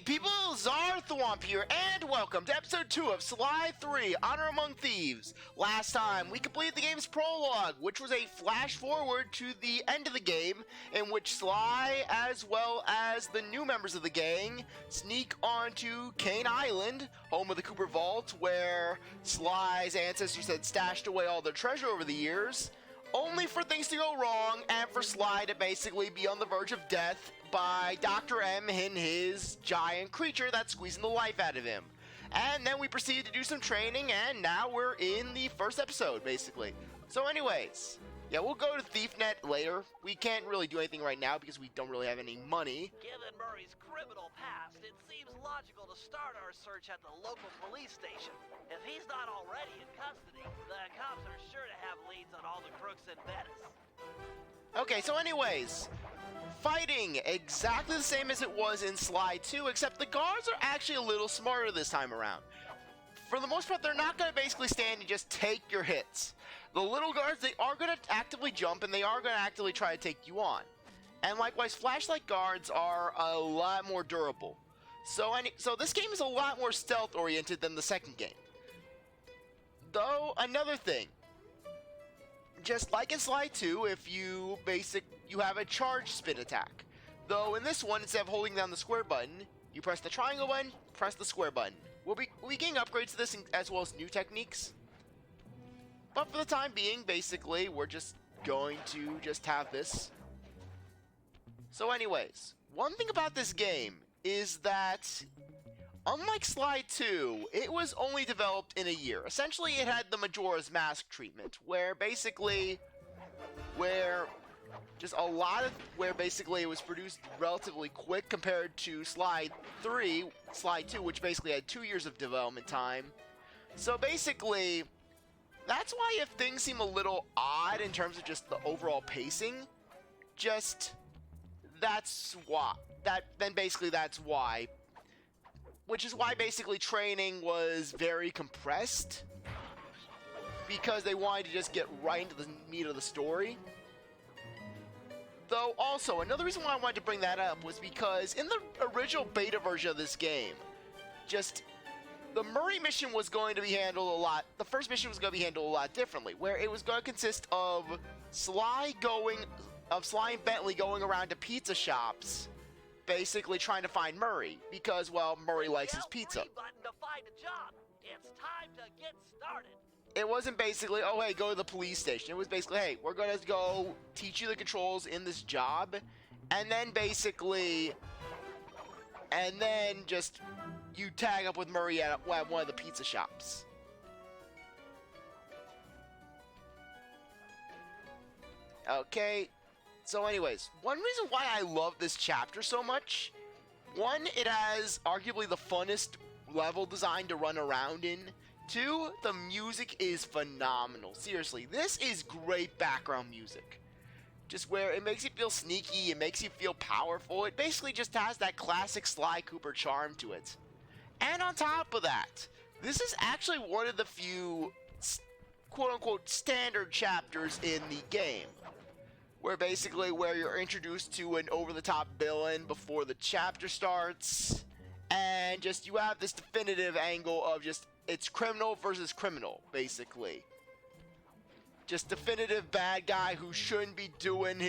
people, CzarThwomp here, and welcome to episode 2 of Sly 3, Honor Among Thieves. Last time, we completed the game's prologue, which was a flash forward to the end of the game, in which Sly, as well as the new members of the gang, sneak onto Cane Island, home of the Cooper Vault, where Sly's ancestors had stashed away all their treasure over the years, only for things to go wrong, and for Sly to basically be on the verge of death by Dr. M and his giant creature that's squeezing the life out of him. And then we proceeded to do some training, and now we're in the first episode, basically. So anyways, yeah, we'll go to ThiefNet later. We can't really do anything right now because we don't really have any money. Given Murray's criminal past, it seems logical to start our search at the local police station. If he's not already in custody, the cops are sure to have leads on all the crooks in Venice. Okay, so anyways, fighting exactly the same as it was in Sly 2, except the guards are actually a little smarter this time around. For the most part, they're not going to basically stand and just take your hits. The little guards, they are going to actively jump, and they are going to actively try to take you on. And likewise, flashlight guards are a lot more durable. So this game is a lot more stealth-oriented than the second game. Though, another thing, just like in Sly 2, if you have a charge spin attack. Though in this one, instead of holding down the square button, you press the triangle button, press the square button. We'll be getting upgrades to this as well as new techniques. But for the time being, basically, we're just going to have this. So anyways, one thing about this game is that, unlike Sly 2, it was only developed in a year. Essentially, it had the Majora's Mask treatment, where basically it was produced relatively quick compared to Sly 2, which basically had 2 years of development time. So basically, that's why if things seem a little odd in terms of just the overall pacing, that's why. That's why. Which is why basically training was very compressed, because they wanted to just get right into the meat of the story. Though also, another reason why I wanted to bring that up was because in the original beta version of this game, the Murray mission was going to be handled the first mission was going to be handled a lot differently, where it was going to consist of Sly and Bentley going around to pizza shops, basically trying to find Murray, because, well, Murray likes his pizza. Button to find a job. It's time to get started. It wasn't basically, oh, hey, go to the police station. It was basically, hey, we're going to go teach you the controls in this job, and then just you tag up with Murray at one of the pizza shops. Okay. So anyways, one reason why I love this chapter so much, one, it has arguably the funnest level design to run around in. Two, the music is phenomenal. Seriously, this is great background music. Just where it makes you feel sneaky, it makes you feel powerful. It basically just has that classic Sly Cooper charm to it. And on top of that, this is actually one of the few quote-unquote standard chapters in the game, where you're introduced to an over-the-top villain before the chapter starts, and just you have this definitive angle of just it's criminal versus criminal, basically. Just definitive bad guy who shouldn't be doing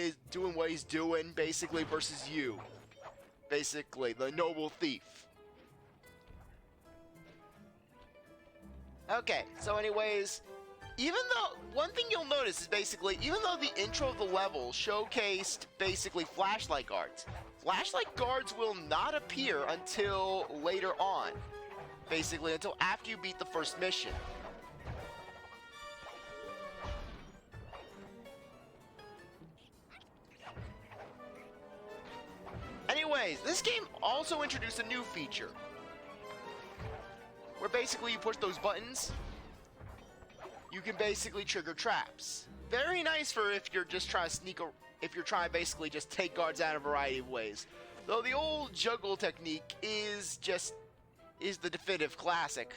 what he's doing, basically, versus you. Basically, the noble thief. Okay, so anyways, one thing you'll notice is basically, even though the intro of the level showcased basically flashlight guards will not appear until later on. Basically, until after you beat the first mission. Anyways, this game also introduced a new feature, where basically you push those buttons, you can basically trigger traps. Very nice for if you're just trying to if you're trying to basically just take guards out in a variety of ways. Though the old juggle technique is the definitive classic,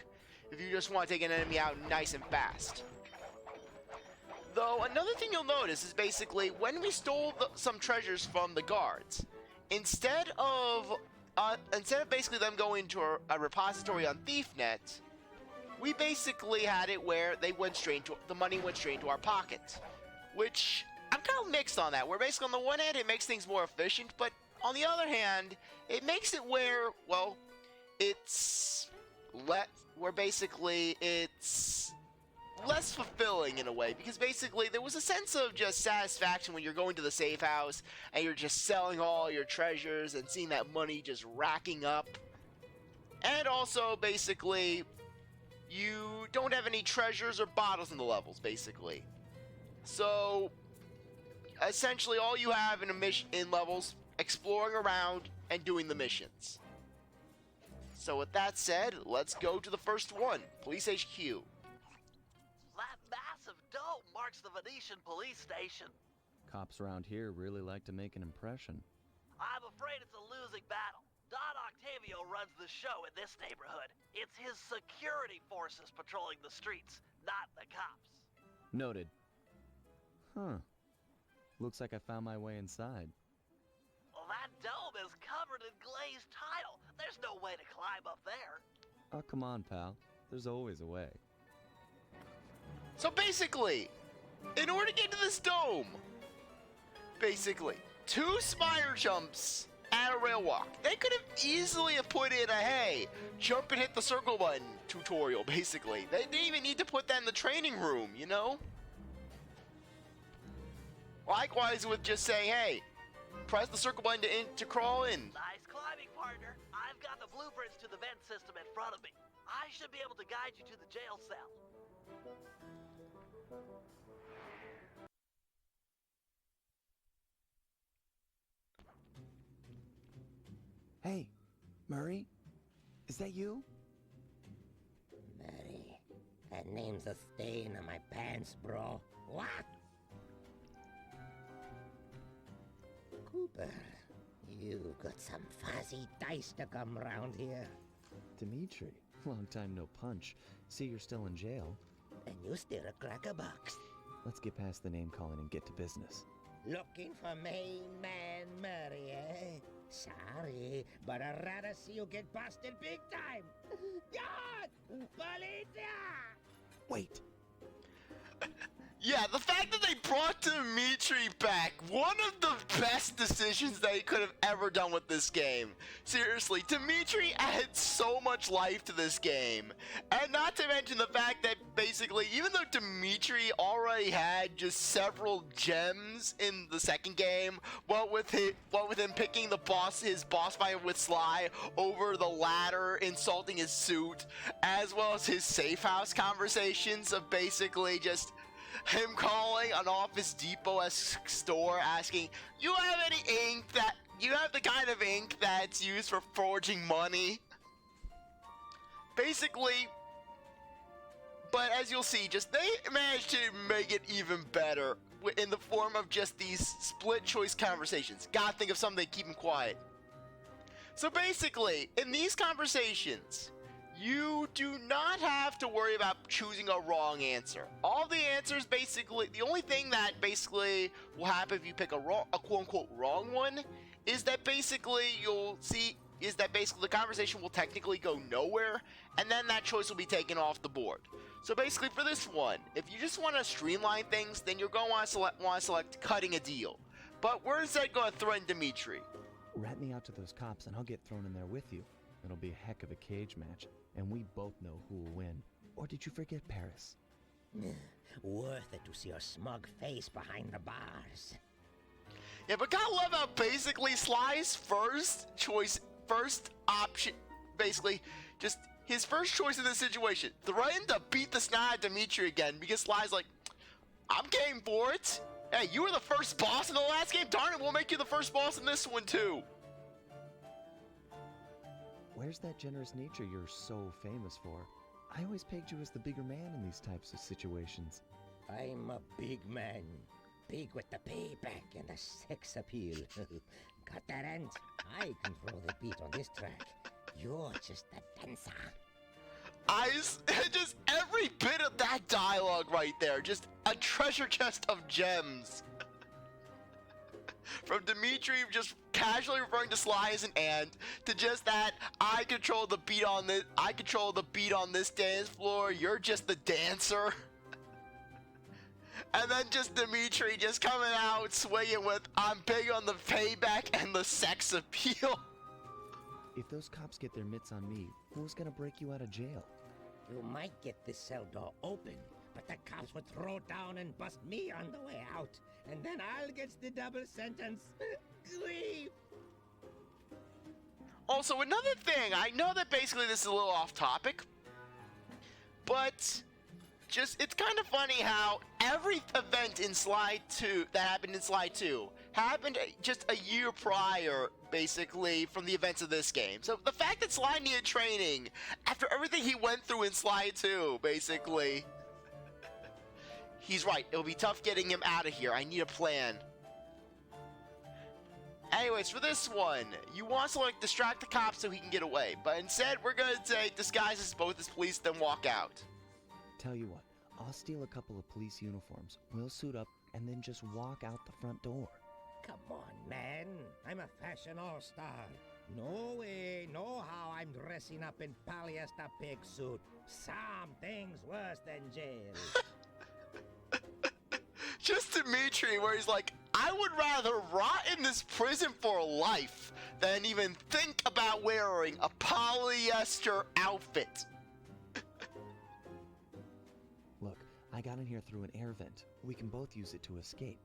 if you just want to take an enemy out nice and fast. Though another thing you'll notice is basically when we stole some treasures from the guards, instead of instead of basically them going to a repository on ThiefNet, we basically had it where the money went straight into our pocket, which I'm kind of mixed on that. Where basically on the one hand it makes things more efficient, but on the other hand it makes it where, well, it's less fulfilling in a way, because basically there was a sense of just satisfaction when you're going to the safe house and you're just selling all your treasures and seeing that money just racking up. And also basically you don't have any treasures or bottles in the levels basically. So essentially all you have in levels, exploring around and doing the missions. So with that said, let's go to the first one, Police HQ. That massive dome marks the Venetian police station. Cops around here really like to make an impression. I'm afraid it's a losing battle. Don Octavio runs the show in this neighborhood. It's his security forces patrolling the streets, not the cops. Noted. Huh. Looks like I found my way inside. Well, that dome is covered in glazed tile. There's no way to climb up there. Oh, come on, pal. There's always a way. So basically, in order to get to this dome, basically, 2 spire jumps and a rail walk. They could have easily have put in a, hey, jump and hit the circle button tutorial, basically. They didn't even need to put that in the training room, you know? Likewise with just saying, hey, press the circle button to crawl in. Nice climbing, partner. I've got the blueprints to the vent system in front of me. I should be able to guide you to the jail cell. Hey, Murray? Is that you? Murray, that name's a stain on my pants, bro. What? Cooper, you've got some fuzzy dice to come round here. Dimitri, long time no punch. See, you're still in jail. And you steer a cracker box. Let's get past the name calling and get to business. Looking for main man Murray, eh? Sorry, but I'd rather see you get busted big time. God! Policia! Wait! Yeah, the fact that they brought Dimitri back, one of the best decisions they could have ever done with this game. Seriously, Dimitri adds so much life to this game. And not to mention the fact that basically, even though Dimitri already had just several gems in the second game, what with him picking his boss fight with Sly over the ladder, insulting his suit, as well as his safe house conversations of basically just him calling an Office Depot-esque store asking, you have the kind of ink that's used for forging money? Basically, but as you'll see, just they managed to make it even better in the form of just these split choice conversations. Gotta think of something to keep him quiet. So basically, in these conversations, you do not have to worry about choosing a wrong answer. All the answers basically, the only thing that basically will happen if you pick a quote-unquote wrong one is that basically the conversation will technically go nowhere, and then that choice will be taken off the board. So basically for this one, if you just want to streamline things, then you're going to want to select cutting a deal. But we're instead going to threaten Dimitri. Rat me out to those cops and I'll get thrown in there with you. It'll be a heck of a cage match, and we both know who will win. Or did you forget Paris? Worth it to see your smug face behind the bars. Yeah, but gotta love how basically Sly's first option, basically, just his first choice in this situation, threatened to beat the snot out of Dimitri again, because Sly's like, I'm game for it. Hey, you were the first boss in the last game, darn it, we'll make you the first boss in this one too. Where's that generous nature you're so famous for? I always pegged you as the bigger man in these types of situations. I'm a big man. Big with the payback and the sex appeal. Got that, Ant? I control the beat on this track. You're just a dancer. Just every bit of that dialogue right there, just a treasure chest of gems. From Dimitri just casually referring to Sly as an ant, to just that I control the beat on this dance floor, you're just the dancer. And then just Dimitri just coming out swinging with, I'm big on the payback and the sex appeal. If those cops get their mitts on me, who's gonna break you out of jail? You might get the cell door open, but the cops would throw down and bust me on the way out. And then I'll get the double sentence. Grief! Also, another thing, I know that basically this is a little off topic, but it's kind of funny how every event in Sly 2 that happened in Sly 2 happened just a year prior, basically, from the events of this game. So the fact that Sly needed training after everything he went through in Sly 2, basically, he's right. It'll be tough getting him out of here. I need a plan. Anyways, for this one, you want to distract the cops so he can get away, but instead we're gonna say disguise as both as police, then walk out. Tell you what, I'll steal a couple of police uniforms. We'll suit up and then just walk out the front door. Come on, man. I'm a fashion all-star. No way, no how I'm dressing up in polyester pig suit. Something's worse than jail. Just Dimitri, where he's like, I would rather rot in this prison for life than even think about wearing a polyester outfit. Look, I got in here through an air vent. We can both use it to escape.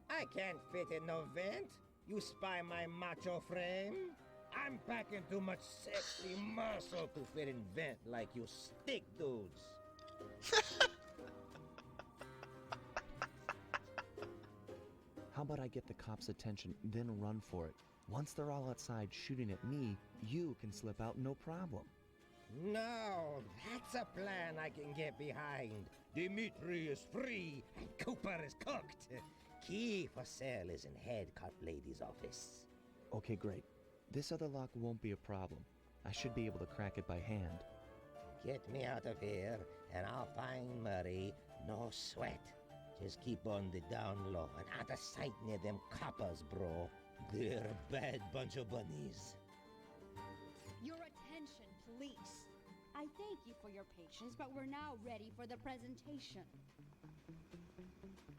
I can't fit in no vent. You spy my macho frame? I'm packing too much sexy muscle to fit in vent like you stick dudes. How about I get the cops' attention, then run for it? Once they're all outside shooting at me, you can slip out no problem. No, that's a plan I can get behind. Dimitri is free and Cooper is cooked. Key for cell is in head cop lady's office. Okay, great. This other lock won't be a problem. I should be able to crack it by hand. Get me out of here and I'll find Murray. No sweat. Just keep on the down low and out of sight near them coppers, bro. They're a bad bunch of bunnies. Your attention, please. I thank you for your patience, but we're now ready for the presentation.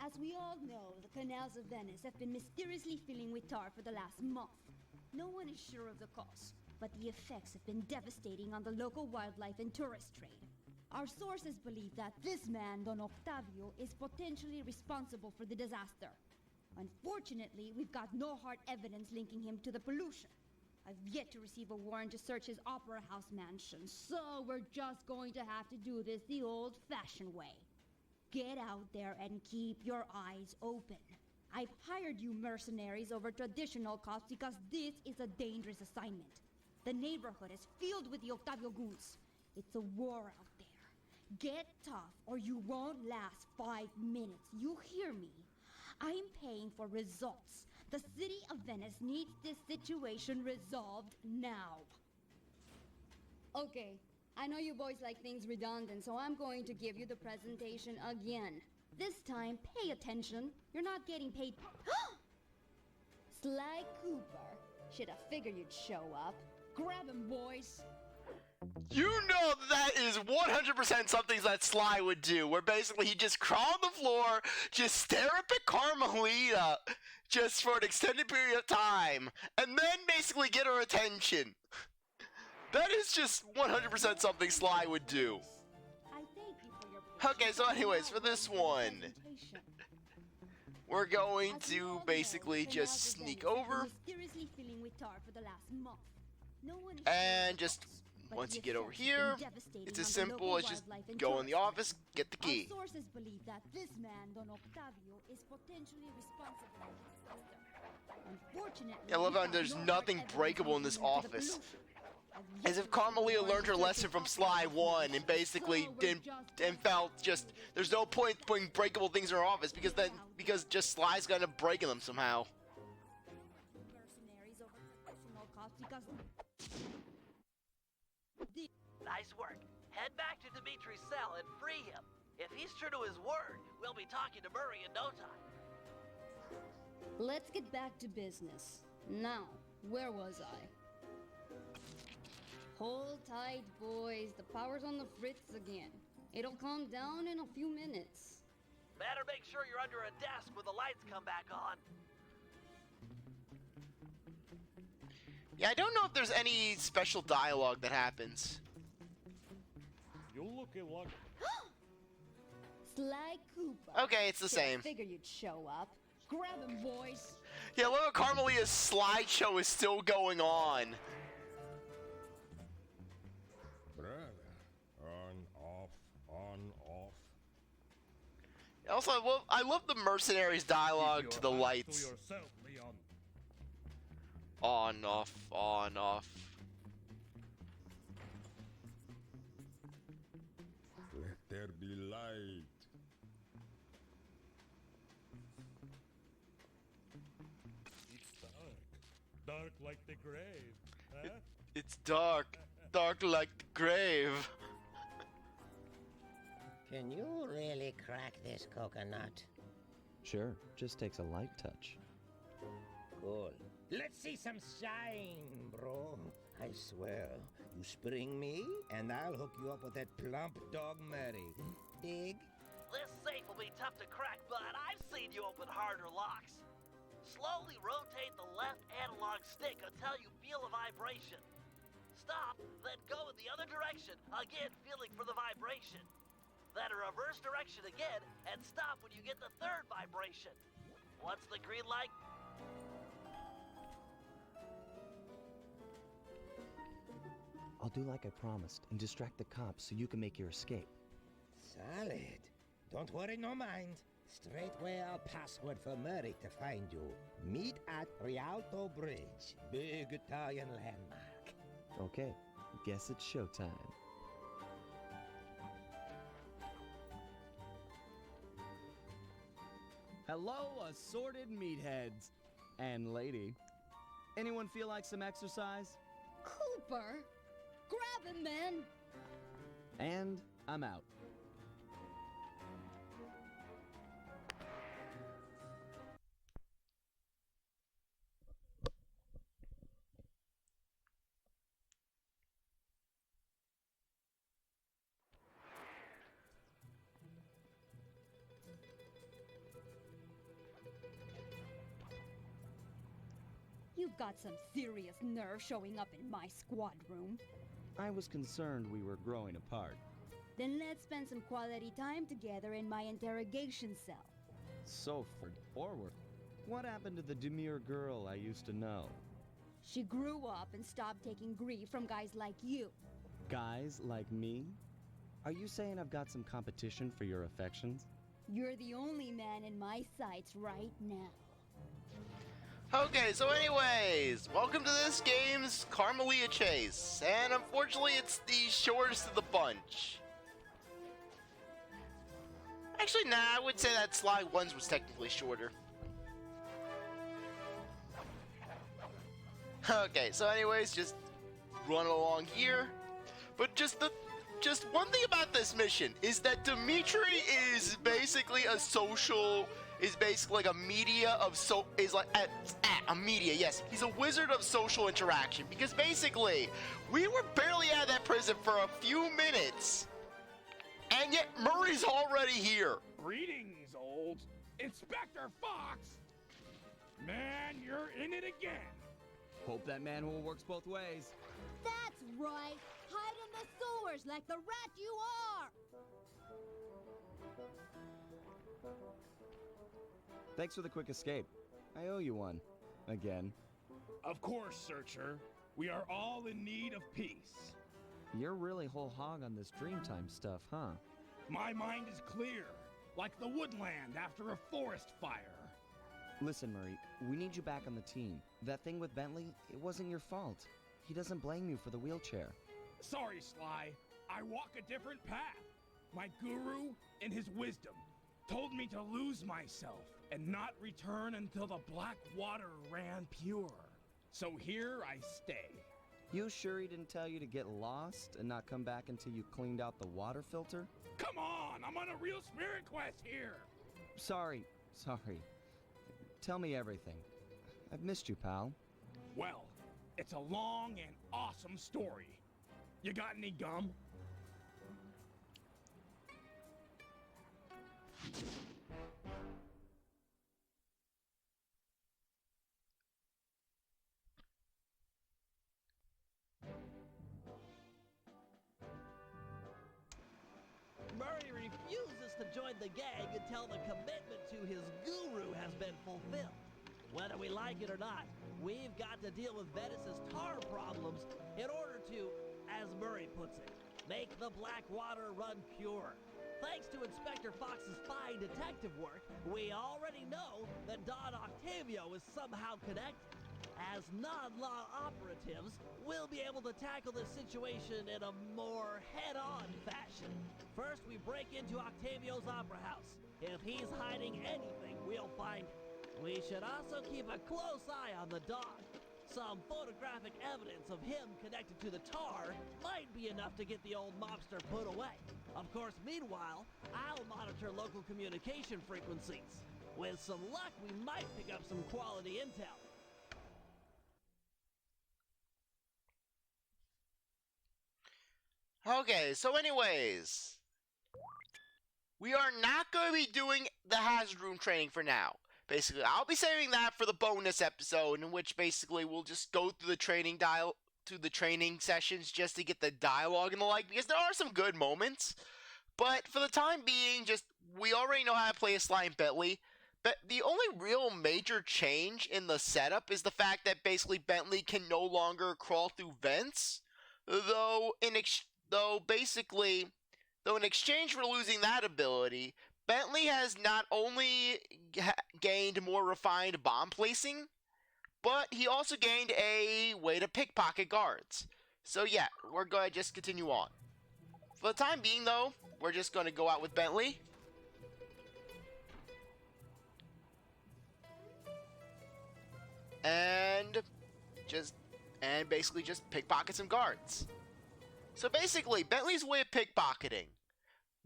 As we all know, the canals of Venice have been mysteriously filling with tar for the last month. No one is sure of the cause, but the effects have been devastating on the local wildlife and tourist trade. Our sources believe that this man, Don Octavio, is potentially responsible for the disaster. Unfortunately, we've got no hard evidence linking him to the pollution. I've yet to receive a warrant to search his Opera House mansion, so we're just going to have to do this the old-fashioned way. Get out there and keep your eyes open. I've hired you mercenaries over traditional cops because this is a dangerous assignment. The neighborhood is filled with the Octavio goons. It's a war out there. Get tough or you won't last 5 minutes. You hear me? I'm paying for results. The city of Venice needs this situation resolved now. Okay, I know you boys like things redundant, so I'm going to give you the presentation again. This time, pay attention. You're not getting paid. Sly Cooper. Should have figured you'd show up. Grab him, boys. You know that is 100% something that Sly would do, where basically he just crawl on the floor, just stare up at Carmelita, just for an extended period of time, and then basically get her attention. That is just 100% something Sly would do. I thank you for your Okay, so anyways, for this one, we're going to basically just sneak over, and just once you get over here, it's as simple as just go in the office, get the key. Our sources believe that this man, Don Octavio, is potentially responsible for the disaster. Unfortunately, I love how there's nothing breakable in this office. As if Carmelita learned her lesson from Sly 1 and basically felt just there's no point putting breakable things in her office because just Sly's gonna break them somehow. Nice work. Head back to Dimitri's cell and free him. If he's true to his word, we'll be talking to Murray in no time. Let's get back to business. Now, where was I? Hold tight, boys. The power's on the fritz again. It'll calm down in a few minutes. Better make sure you're under a desk when the lights come back on. Yeah, I don't know if there's any special dialogue that happens. You're looking like... Sly Cooper. Okay, it's the same. Figured you'd show up. Grab him, boys. Yeah, look, Carmelia's slideshow is still going on. Brother. On, off, on, off. Also, I love the mercenaries' dialogue to the lights. To yourself, Leon. On, off, on, off. Let there be light. It's dark. Dark like the grave, huh? It's dark. Dark like the grave. Can you really crack this coconut? Sure, just takes a light touch. Cool. Let's see some shine, bro. I swear, you spring me, and I'll hook you up with that plump dog Mary. Dig? This safe will be tough to crack, but I've seen you open harder locks. Slowly rotate the left analog stick until you feel a vibration. Stop, then go in the other direction, again feeling for the vibration. Then a reverse direction again, and stop when you get the third vibration. What's the green light? I'll do like I promised and distract the cops so you can make your escape. Solid. Don't worry, no mind. Straightway our password for Murray to find you. Meet at Rialto Bridge. Big Italian landmark. Okay, guess it's showtime. Hello, assorted meatheads. And lady. Anyone feel like some exercise? Cooper! Grab him, man! And I'm out. You've got some serious nerve showing up in my squad room. I was concerned we were growing apart. Then let's spend some quality time together in my interrogation cell. So forward. What happened to the demure girl I used to know? She grew up and stopped taking grief from guys like you. Guys like me? Are you saying I've got some competition for your affections? You're the only man in my sights right now. Okay, so anyways, welcome to this game's Carmelia Chase, and unfortunately it's the shortest of the bunch. Actually, nah, I would say that Sly 1's was technically shorter. Okay, so anyways, just run along here. But just one thing about this mission is that Dimitri is basically a social... is basically like a media of a media, yes. He's a wizard of social interaction because basically we were barely out of that prison for a few minutes and yet Murray's already here. Greetings, old Inspector Fox. Man, you're in it again. Hope that manhole works both ways. That's right! Hide in the sewers like the rat you are! Thanks for the quick escape. I owe you one. Again. Of course, Searcher. We are all in need of peace. You're really whole hog on this Dreamtime stuff, huh? My mind is clear, like the woodland after a forest fire. Listen, Murray, we need you back on the team. That thing with Bentley, it wasn't your fault. He doesn't blame you for the wheelchair. Sorry, Sly. I walk a different path. My guru, in his wisdom, told me to lose myself and not return until the black water ran pure. So here I stay. You sure he didn't tell you to get lost and not come back until you cleaned out the water filter? Come on, I'm on a real spirit quest here. Sorry. Tell me everything. I've missed you, pal. Well, it's a long and awesome story. You got any gum? Murray refuses to join the gang until the commitment to his guru has been fulfilled. Whether we like it or not, we've got to deal with Venice's tar problems in order to, as Murray puts it, make the black water run pure. Thanks to Inspector Fox's fine detective work, we already know that Don Octavio is somehow connected. As non-law operatives, we'll be able to tackle this situation in a more head-on fashion. First, we break into Octavio's opera house. If he's hiding anything, we'll find it. We should also keep a close eye on the dog. Some photographic evidence of him connected to the tar might be enough to get the old mobster put away. Of course, meanwhile, I'll monitor local communication frequencies. With some luck, we might pick up some quality intel. Okay, so anyways, we are not going to be doing the hazard room training for now. Basically, I'll be saving that for the bonus episode, in which basically we'll just go through the training sessions just to get the dialogue and the like, because there are some good moments. But for the time being, just we already know how to play a Slime Bentley. But the only real major change in the setup is the fact that basically Bentley can no longer crawl through vents, though in exchange for losing that ability, Bentley has not only gained more refined bomb placing, but he also gained a way to pickpocket guards. So yeah, we're going to just continue on. For the time being though, we're just going to go out with Bentley. And basically just pickpocket some guards. So basically, Bentley's way of pickpocketing.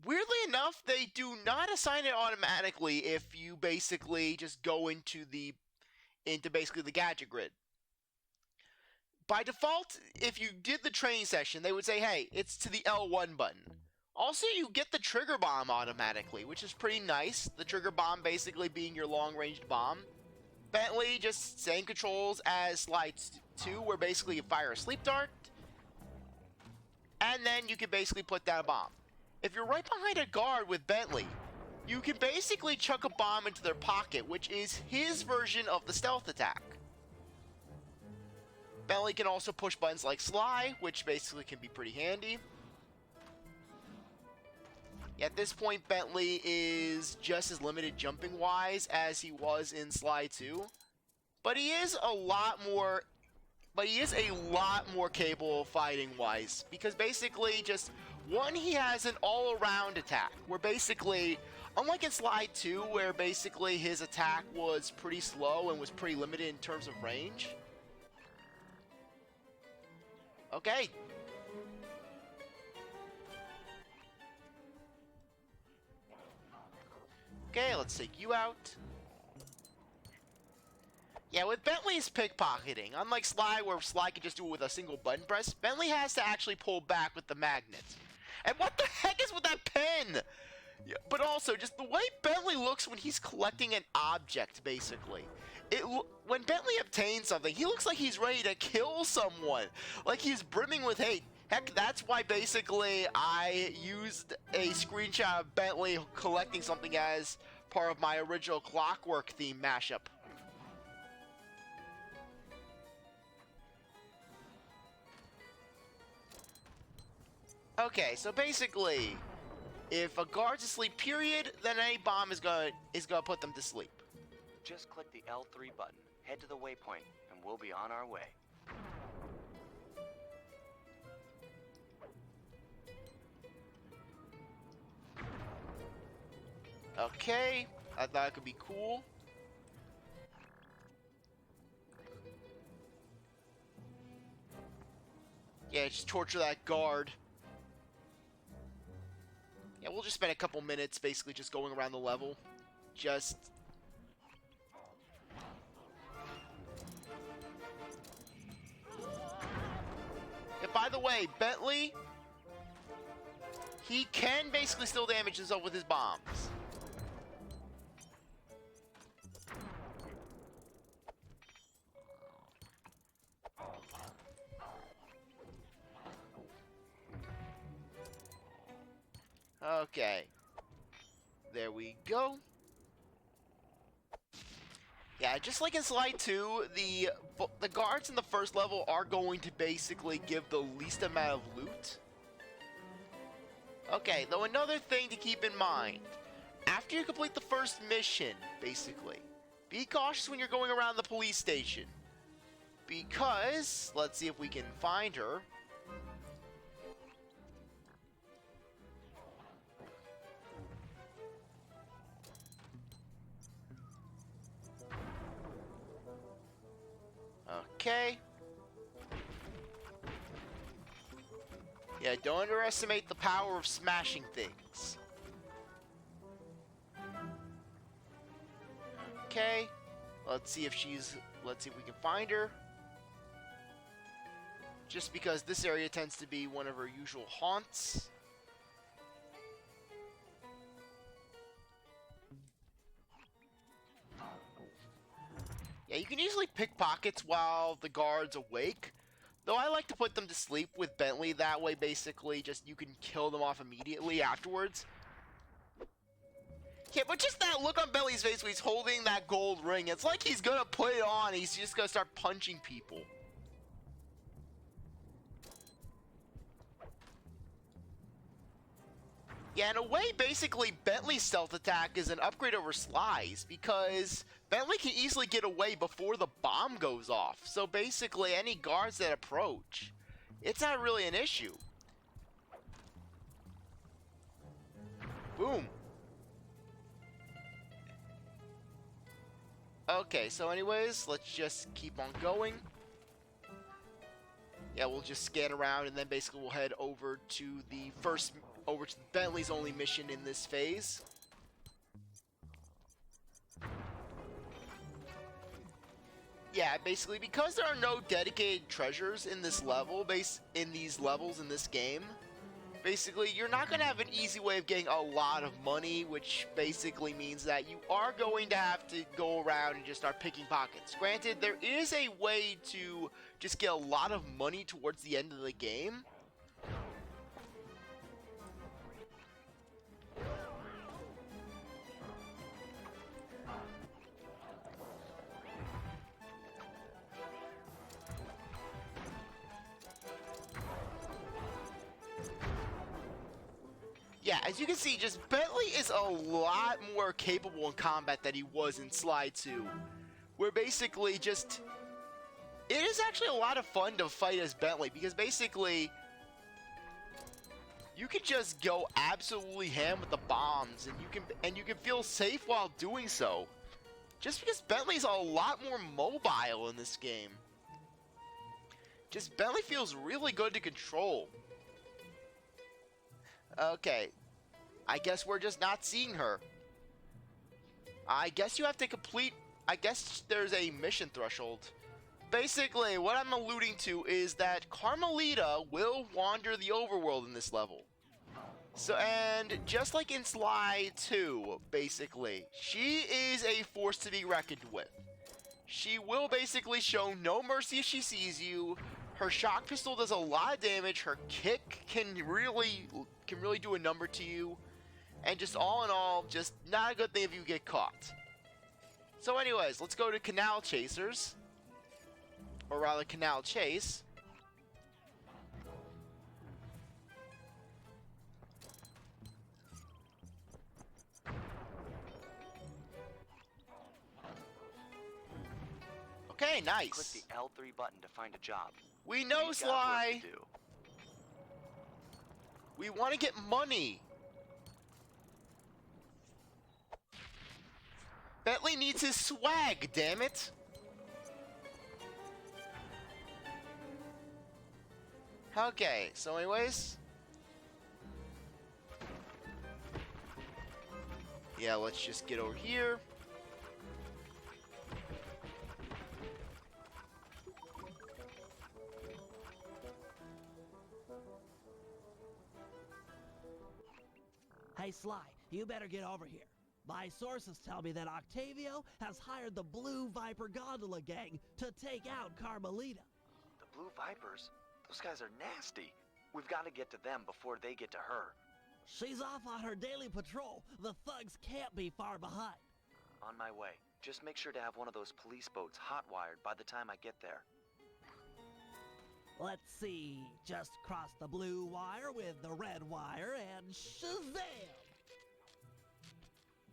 Weirdly enough, they do not assign it automatically if you basically just go into basically the gadget grid. By default, if you did the training session, they would say, hey, it's to the L1 button. Also, you get the trigger bomb automatically, which is pretty nice. The trigger bomb basically being your long-ranged bomb. Bentley, just same controls as Slide 2, where basically you fire a sleep dart, and then you can basically put down a bomb. If you're right behind a guard with Bentley, you can basically chuck a bomb into their pocket, which is his version of the stealth attack. Bentley can also push buttons like Sly, which basically can be pretty handy. At this point, Bentley is just as limited jumping-wise as he was in Sly 2, but he is a lot more capable fighting-wise, because basically just one, he has an all-around attack, where basically, unlike in Sly 2, where basically his attack was pretty slow and was pretty limited in terms of range. Okay. Okay, let's take you out. Yeah, with Bentley's pickpocketing, unlike Sly, where Sly can just do it with a single button press, Bentley has to actually pull back with the magnet. And what the heck is with that pen? Yeah, but also, just the way Bentley looks when he's collecting an object, basically. When Bentley obtains something, he looks like he's ready to kill someone. Like he's brimming with hate. Heck, that's why basically I used a screenshot of Bentley collecting something as part of my original Clockwork theme mashup. Okay, so basically, if a guard's asleep, period, then any bomb is gonna put them to sleep. Just click the L3 button, head to the waypoint, and we'll be on our way. Okay, I thought it could be cool. Yeah, just torture that guard. Yeah, we'll just spend a couple minutes basically just going around the level. Just by the way, Bentley, he can basically still damage himself with his bombs. Okay. There we go. Yeah, just like in Slide 2, the guards in the first level are going to basically give the least amount of loot. Okay, though another thing to keep in mind, after you complete the first mission, basically, be cautious when you're going around the police station. Because, let's see if we can find her. Okay. Yeah, don't underestimate the power of smashing things. Okay. Let's see if we can find her. Just because this area tends to be one of her usual haunts. Yeah, you can easily pick pockets while the guard's awake. Though I like to put them to sleep with Bentley, that way basically just you can kill them off immediately afterwards. Yeah, but just that look on Bentley's face when he's holding that gold ring, it's like he's gonna put it on, he's just gonna start punching people. Yeah, in a way, basically, Bentley's stealth attack is an upgrade over Sly's, because Bentley can easily get away before the bomb goes off. So basically, any guards that approach, it's not really an issue. Boom. Okay, so anyways, let's just keep on going. Yeah, we'll just scan around, and then basically we'll head over to Bentley's only mission in this phase. Yeah, basically because there are no dedicated treasures in this level, in these levels in this game, basically you're not going to have an easy way of getting a lot of money, which basically means that you are going to have to go around and just start picking pockets. Granted, there is a way to just get a lot of money towards the end of the game. Yeah, as you can see, just Bentley is a lot more capable in combat than he was in Slide 2. Where basically just... It is actually a lot of fun to fight as Bentley, because basically... You can just go absolutely ham with the bombs, and you can feel safe while doing so. Just because Bentley's a lot more mobile in this game. Just Bentley feels really good to control. Okay, I guess we're just not seeing her. I guess you have to complete... I guess there's a mission threshold. Basically, what I'm alluding to is that Carmelita will wander the overworld in this level. So, and just like in Slide 2, basically, she is a force to be reckoned with. She will basically show no mercy if she sees you. Her shock pistol does a lot of damage. Her kick can really do a number to you. And just all in all, just not a good thing if you get caught. So anyways, let's go to Canal Chasers. Or rather, Canal Chase. Okay, nice. Click the L3 button to find a job. We know, Sly. We want to get money. Bentley needs his swag, damn it. Okay, so anyways. Yeah, let's just get over here. Hey, Sly, you better get over here. My sources tell me that Octavio has hired the Blue Viper Gondola Gang to take out Carmelita. The Blue Vipers? Those guys are nasty. We've got to get to them before they get to her. She's off on her daily patrol. The thugs can't be far behind. On my way. Just make sure to have one of those police boats hot-wired by the time I get there. Let's see. Just cross the blue wire with the red wire and shazam!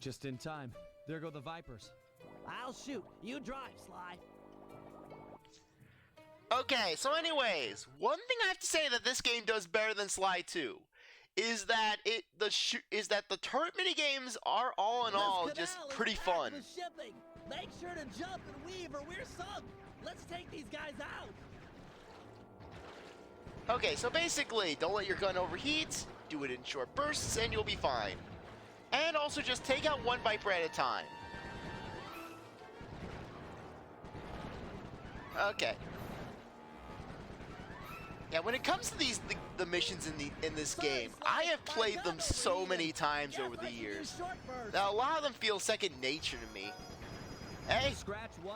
Just in time. There go the Vipers. I'll shoot. You drive, Sly. Okay, so anyways, one thing I have to say that this game does better than Sly 2 is that the turret mini games are all in all just pretty fun. Shipping. Make sure to jump and weave or we're sunk. Let's take these guys out. Okay, so basically, don't let your gun overheat, do it in short bursts, and you'll be fine. And also just take out one Viper at a time. Okay. Yeah, when it comes to the missions in this game, I have played them so many times over the years. Now a lot of them feel second nature to me. Hey,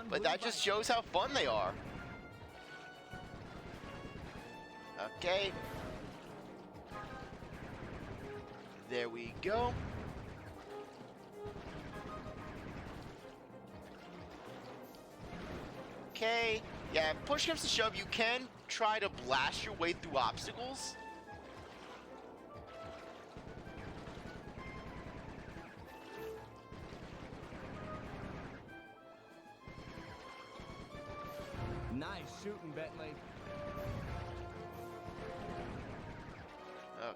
but that just shows how fun they are. Okay. There we go. Okay. Yeah, push comes to shove, you can try to blast your way through obstacles. Nice shooting, Bentley.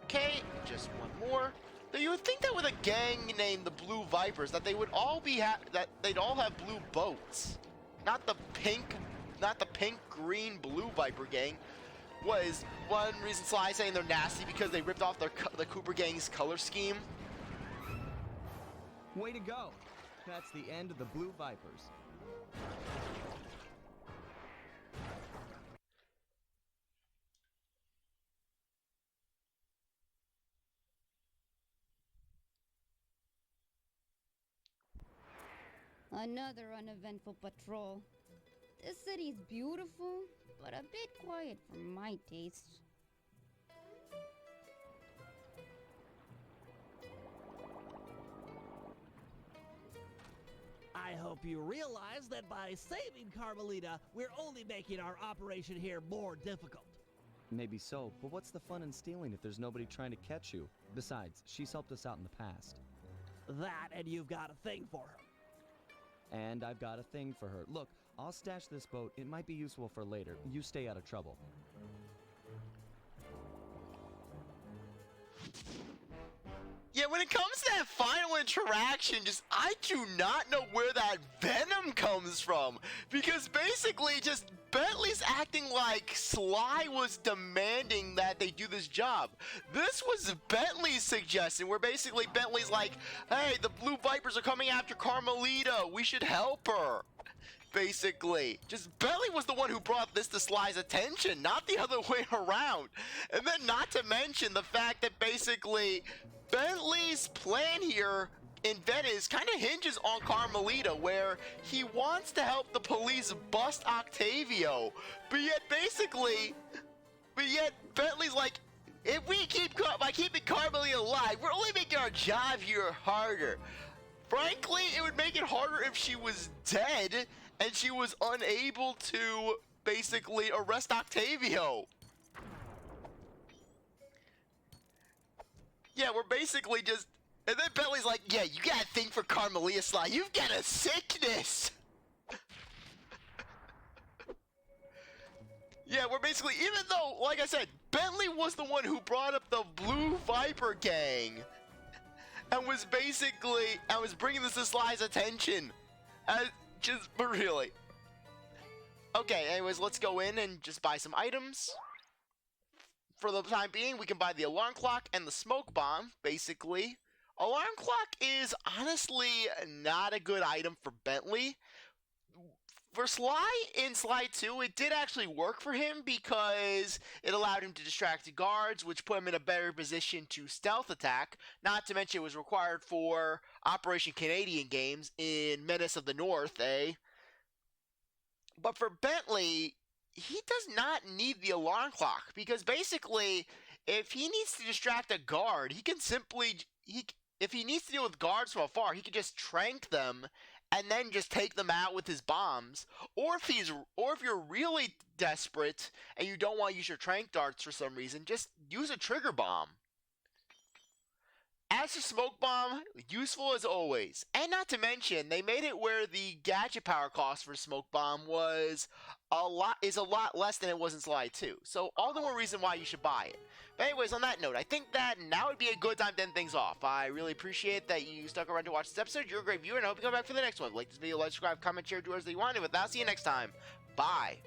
Okay, just one more. Now, you would think that with a gang named the Blue Vipers, that they would all be that they'd all have blue boats, not the pink green blue Viper gang. Was one reason Sly saying they're nasty because they ripped off the Cooper gang's color scheme. Way to go. That's the end of the Blue Vipers. Another uneventful patrol. This city's beautiful, but a bit quiet for my taste. I hope you realize that by saving Carmelita, we're only making our operation here more difficult. Maybe so, but what's the fun in stealing if there's nobody trying to catch you? Besides, she's helped us out in the past. That, and you've got a thing for her. And I've got a thing for her. Look, I'll stash this boat. It might be useful for later. You stay out of trouble. Yeah, when it comes to that final interaction, I do not know where that venom comes from. Because basically, just Bentley's acting like Sly was demanding that they do this job. This was Bentley's suggestion, where basically Bentley's like, hey, the Blue Vipers are coming after Carmelita. We should help her. Basically, just Bentley was the one who brought this to Sly's attention, not the other way around. And then not to mention the fact that basically Bentley's plan here in Venice kind of hinges on Carmelita, where he wants to help the police bust Octavio, but yet Bentley's like, if we by keeping Carmelita alive, we're only making our job here harder. Frankly, it would make it harder if she was dead and she was unable to basically arrest Octavio. Yeah, we're basically just... And then Bentley's like, yeah, you got a thing for Carmelita, Sly. You've got a sickness. Yeah, we're basically... Even though, like I said, Bentley was the one who brought up the Blue Viper gang. And was bringing this to Sly's attention. But really. Okay, anyways, let's go in and just buy some items. For the time being, we can buy the alarm clock and the smoke bomb, basically. Alarm clock is honestly not a good item for Bentley. For Sly in Sly 2, it did actually work for him because it allowed him to distract the guards, which put him in a better position to stealth attack. Not to mention it was required for Operation Canadian games in Menace of the North, eh? But for Bentley, he does not need the alarm clock because basically, if he needs to distract a guard, he can simply if he needs to deal with guards from afar, he can just trank them and then just take them out with his bombs. Or if you're really desperate and you don't want to use your trank darts for some reason, just use a trigger bomb. As for Smoke Bomb, useful as always. And not to mention, they made it where the gadget power cost for Smoke Bomb is a lot less than it was in Sly 2. So all the more reason why you should buy it. But anyways, on that note, I think that now would be a good time to end things off. I really appreciate that you stuck around to watch this episode. You're a great viewer, and I hope you come back for the next one. Like this video, like, subscribe, comment, share, do whatever you want. And with that, I'll see you next time. Bye.